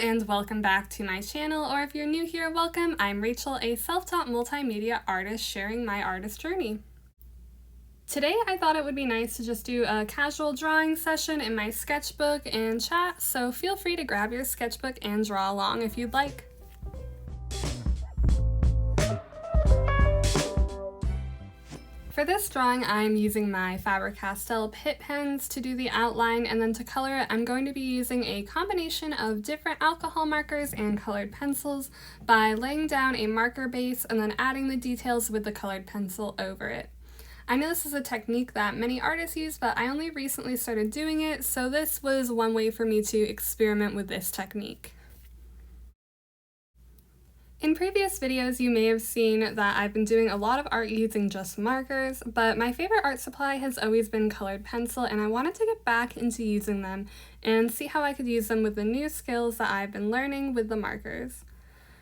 and welcome back to my channel, or if you're new here, welcome. I'm Rachel, a self-taught multimedia artist sharing my artist journey. Today I thought it would be nice to just do a casual drawing session in my sketchbook and chat, so feel free to grab your sketchbook and draw along if you'd like. For this drawing, I'm using my Faber-Castell Pitt pens to do the outline, and then to color it, I'm going to be using a combination of different alcohol markers and colored pencils by laying down a marker base and then adding the details with the colored pencil over it. I know this is a technique that many artists use, but I only recently started doing it, so this was one way for me to experiment with this technique. In previous videos, you may have seen that I've been doing a lot of art using just markers, but my favorite art supply has always been colored pencil, and I wanted to get back into using them and see how I could use them with the new skills that I've been learning with the markers.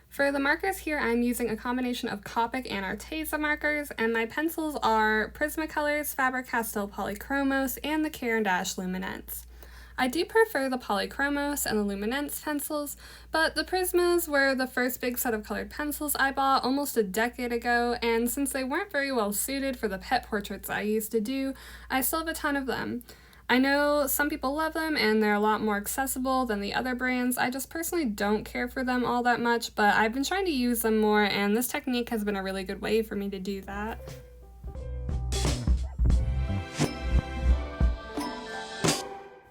For the markers here, I'm using a combination of Copic and Arteza markers, and my pencils are Prismacolors, Faber-Castell Polychromos, and the Caran d'Ache Luminance. I do prefer the Polychromos and the Luminance pencils, but the Prismas were the first big set of colored pencils I bought almost a decade ago, and since they weren't very well suited for the pet portraits I used to do, I still have a ton of them. I know some people love them and they're a lot more accessible than the other brands. I just personally don't care for them all that much, but I've been trying to use them more, and this technique has been a really good way for me to do that.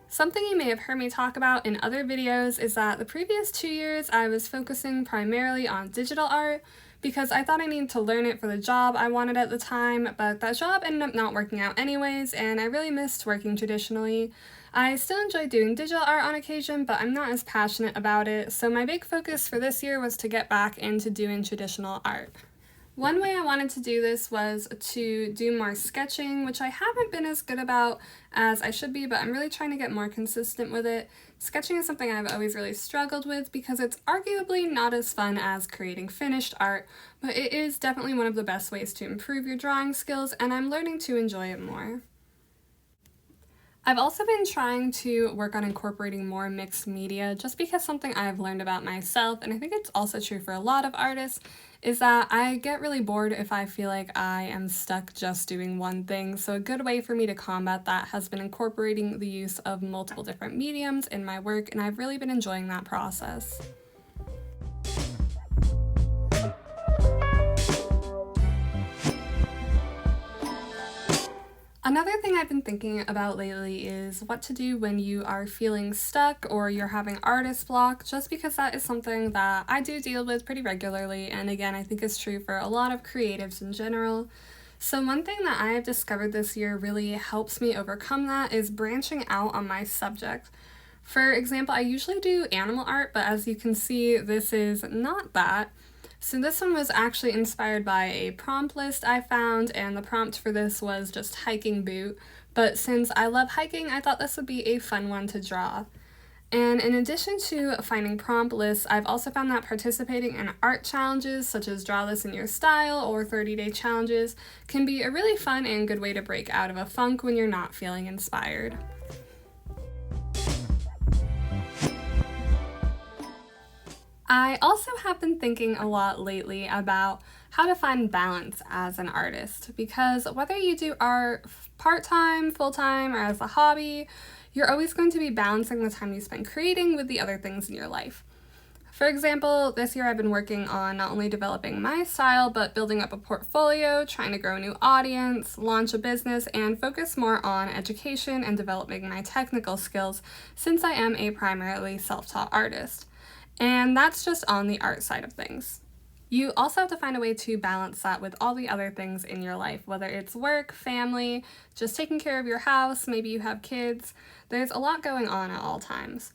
Something you may have heard me talk about in other videos is that the previous 2 years I was focusing primarily on digital art because I thought I needed to learn it for the job I wanted at the time, but that job ended up not working out anyways, and I really missed working traditionally. I still enjoy doing digital art on occasion, but I'm not as passionate about it, so my big focus for this year was to get back into doing traditional art. One way I wanted to do this was to do more sketching, which I haven't been as good about as I should be, but I'm really trying to get more consistent with it. Sketching is something I've always really struggled with because it's arguably not as fun as creating finished art, but it is definitely one of the best ways to improve your drawing skills, and I'm learning to enjoy it more. I've also been trying to work on incorporating more mixed media just because something I've learned about myself, and I think it's also true for a lot of artists, is that I get really bored if I feel like I am stuck just doing one thing. So a good way for me to combat that has been incorporating the use of multiple different mediums in my work, and I've really been enjoying that process. Another thing I've been thinking about lately is what to do when you are feeling stuck or you're having artist block, just because that is something that I do deal with pretty regularly, and again, I think is true for a lot of creatives in general. So one thing that I have discovered this year really helps me overcome that is branching out on my subject. For example, I usually do animal art, but as you can see, this is not that. So this one was actually inspired by a prompt list I found, and the prompt for this was just hiking boot, but since I love hiking, I thought this would be a fun one to draw. And in addition to finding prompt lists, I've also found that participating in art challenges such as Draw This in Your Style or 30-day challenges can be a really fun and good way to break out of a funk when you're not feeling inspired. I also have been thinking a lot lately about how to find balance as an artist, because whether you do art part-time, full-time, or as a hobby, you're always going to be balancing the time you spend creating with the other things in your life. For example, this year I've been working on not only developing my style, but building up a portfolio, trying to grow a new audience, launch a business, and focus more on education and developing my technical skills since I am a primarily self-taught artist. And that's just on the art side of things. You also have to find a way to balance that with all the other things in your life, whether it's work, family, just taking care of your house, maybe you have kids. There's a lot going on at all times.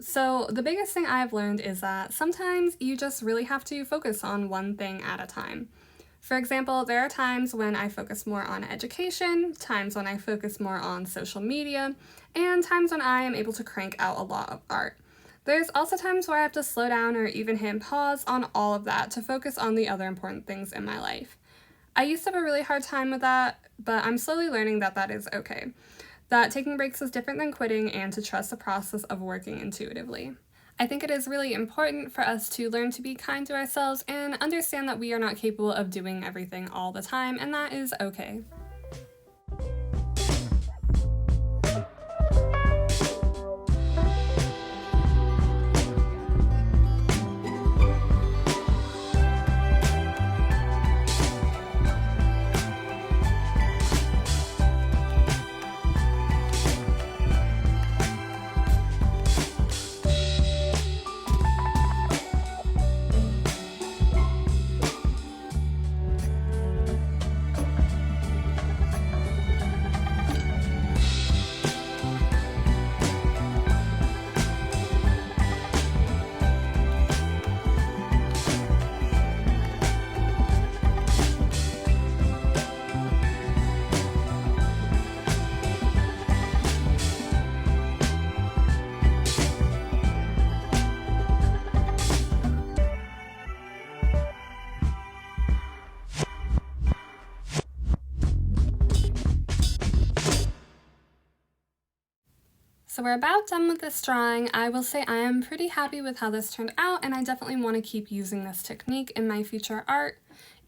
So the biggest thing I've learned is that sometimes you just really have to focus on one thing at a time. For example, there are times when I focus more on education, times when I focus more on social media, and times when I am able to crank out a lot of art. There's also times where I have to slow down or even hit pause on all of that to focus on the other important things in my life. I used to have a really hard time with that, but I'm slowly learning that that is okay. That taking breaks is different than quitting, and to trust the process of working intuitively. I think it is really important for us to learn to be kind to ourselves and understand that we are not capable of doing everything all the time, and that is okay. So we're about done with this drawing. I will say I am pretty happy with how this turned out, and I definitely want to keep using this technique in my future art.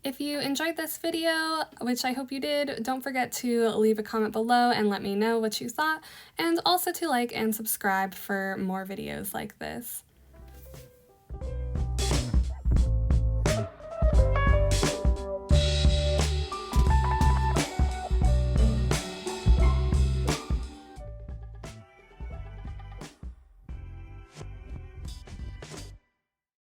If you enjoyed this video, which I hope you did, don't forget to leave a comment below and let me know what you thought, and also to like and subscribe for more videos like this.